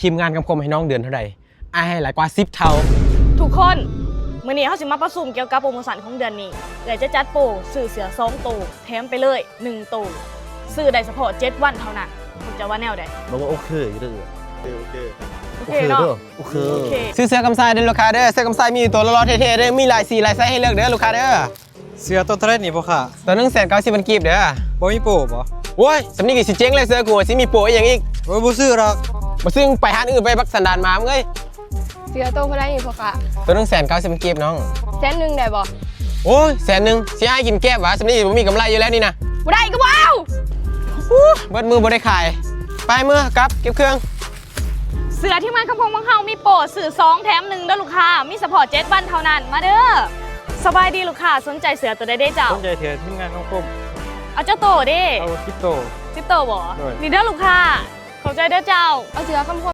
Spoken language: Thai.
ทีมงานคำคมให้น้องเดือนเท่าไหร่อายให้หลายกว่า10 เท่าทุกคนมื้อนี้เขาสิมาประชุมเกี่ยวกับโปรโมชั่นของเดือนนี้เลยจะจัดโปรซื้อเสือ2ตัวแถมไปเลย1ตัวซื้อได้เฉพาะ7วันเท่านั้นคุณจะว่าแนวใด บอกว่าโอเคอยู่เด้อ โอเคเนาะ โอเค โอเค ซื้อเสื้อกำไซเด้อลูกค้าเด้อเสื้อกำไซมีอยู่ตัวละ100เท่ๆเด้อมีหลายสีหลายไซส์ให้เลือกเด้อลูกค้าเด้อ เสือตัวเท่าไรนี่พ่อค่ะ ตัวนึง190,000กีบเด้อ บ่มีโปรบ่ โว้ยสำนีกี่สิเจ๊งเลยเสื้อกูสิมีโปรอีกอย่างอีก โอ้ยบ่ซื้อหรอก มาซึ่งไปหาอื่นไปบักสันดานมามึงเอ้ย เสือโตเท่าไรนี่พ่อค่ะ ตัวนึง190,000กีบน้อง 100,000ได้บ่ โอ้ย100,000สิให้กินแก้บวะสำนีผมมีกำไรอยู่แล้วนี่นะ บ่ได้ก็บ่เอา เบิดมือบ่ได้ขายไปเมื่อกลับเก็บเครื่อง เสือที่มันคำพงของเฮามีโปรซื้อ2แถม1เด้อลูกค้ามีเฉพาะ7วันเท่านั้นมาเด้อสบายดีลูกค้าสนใจเสือตัวใดได้เจ้า สนใจเถื่อนทีมงานของผม เอาเจ้าโตเด้ เอาคริปโต สิโตบ่ ด้วย นี่เด้อลูกค้าเข้าใจเด้อเจ้า เอาเสือคำพ